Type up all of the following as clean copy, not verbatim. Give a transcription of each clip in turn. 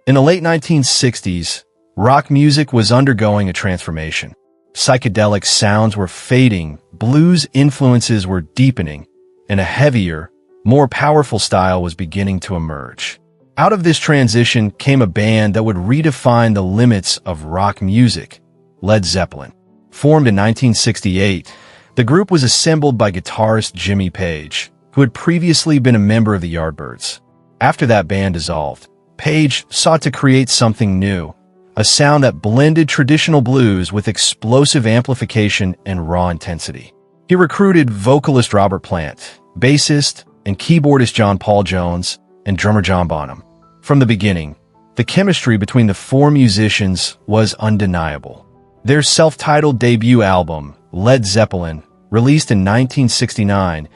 In the late 1960s, rock music was undergoing a transformation. Psychedelic sounds were fading, blues influences were deepening, and a heavier, more powerful style was beginning to emerge. Out of this transition came a band that would redefine the limits of rock music, Led Zeppelin. Formed in 1968, the group was assembled by guitarist Jimmy Page, who had previously been a member of the Yardbirds. After that band dissolved, Page sought to create something new, a sound that blended traditional blues with explosive amplification and raw intensity. He recruited vocalist Robert Plant, bassist and keyboardist John Paul Jones, and drummer John Bonham. From the beginning, the chemistry between the four musicians was undeniable. Their self-titled debut album, Led Zeppelin, released in 1969,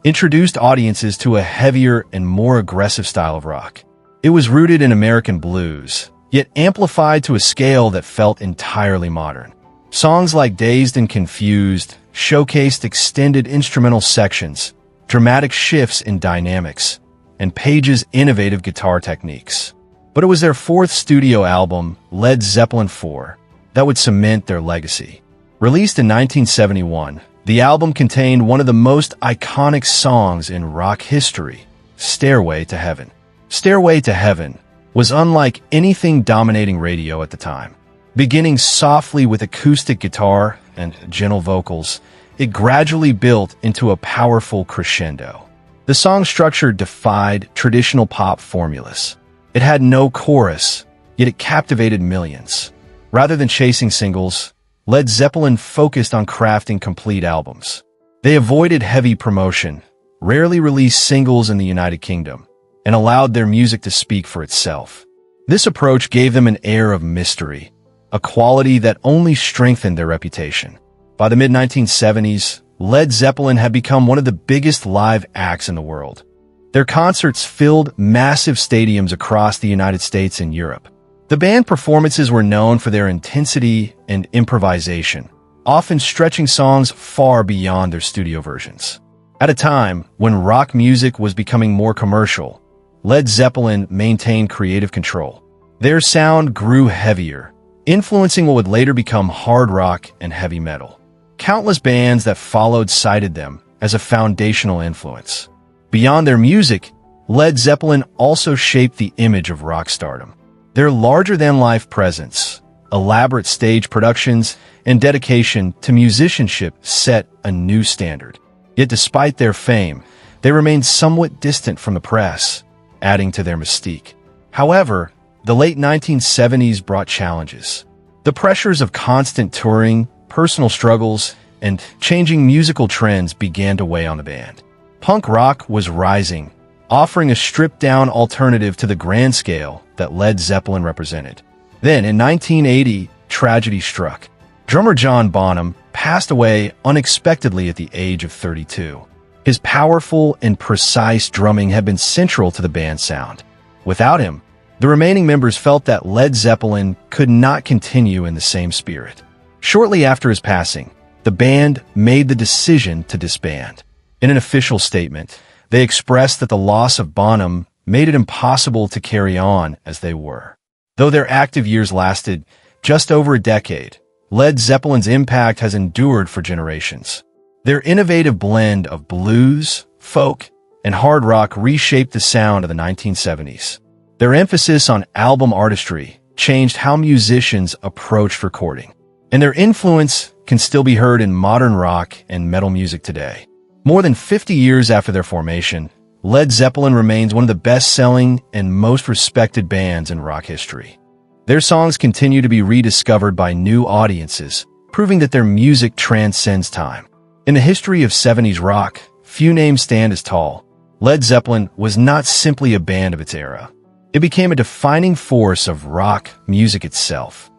introduced audiences to a heavier and more aggressive style of rock. It was rooted in American blues, yet amplified to a scale that felt entirely modern. Songs like Dazed and Confused showcased extended instrumental sections, dramatic shifts in dynamics, and Page's innovative guitar techniques. But it was their fourth studio album, Led Zeppelin IV, that would cement their legacy. Released in 1971, the album contained one of the most iconic songs in rock history, Stairway to Heaven. Stairway to Heaven was unlike anything dominating radio at the time. Beginning softly with acoustic guitar and gentle vocals, it gradually built into a powerful crescendo. The song's structure defied traditional pop formulas. It had no chorus, yet it captivated millions. Rather than chasing singles, Led Zeppelin focused on crafting complete albums. They avoided heavy promotion, rarely released singles in the United Kingdom, and allowed their music to speak for itself. This approach gave them an air of mystery, a quality that only strengthened their reputation. By the mid-1970s, Led Zeppelin had become one of the biggest live acts in the world. Their concerts filled massive stadiums across the United States and Europe. The band performances were known for their intensity and improvisation, often stretching songs far beyond their studio versions. At a time when rock music was becoming more commercial, Led Zeppelin maintained creative control. Their sound grew heavier, influencing what would later become hard rock and heavy metal. Countless bands that followed cited them as a foundational influence. Beyond their music, Led Zeppelin also shaped the image of rock stardom. Their larger-than-life presence, elaborate stage productions, and dedication to musicianship set a new standard. Yet despite their fame, they remained somewhat distant from the press, adding to their mystique. However, the late 1970s brought challenges. The pressures of constant touring, personal struggles, and changing musical trends began to weigh on the band. Punk rock was rising, offering a stripped-down alternative to the grand scale that Led Zeppelin represented. Then, in 1980, tragedy struck. Drummer John Bonham passed away unexpectedly at the age of 32. His powerful and precise drumming had been central to the band's sound. Without him, the remaining members felt that Led Zeppelin could not continue in the same spirit. Shortly after his passing, the band made the decision to disband. In an official statement, they expressed that the loss of Bonham made it impossible to carry on as they were. Though their active years lasted just over a decade, Led Zeppelin's impact has endured for generations. Their innovative blend of blues, folk, and hard rock reshaped the sound of the 1970s. Their emphasis on album artistry changed how musicians approached recording, and their influence can still be heard in modern rock and metal music today. More than 50 years after their formation, Led Zeppelin remains one of the best-selling and most respected bands in rock history. Their songs continue to be rediscovered by new audiences, proving that their music transcends time. In the history of 70s rock, few names stand as tall. Led Zeppelin was not simply a band of its era. It became a defining force of rock music itself.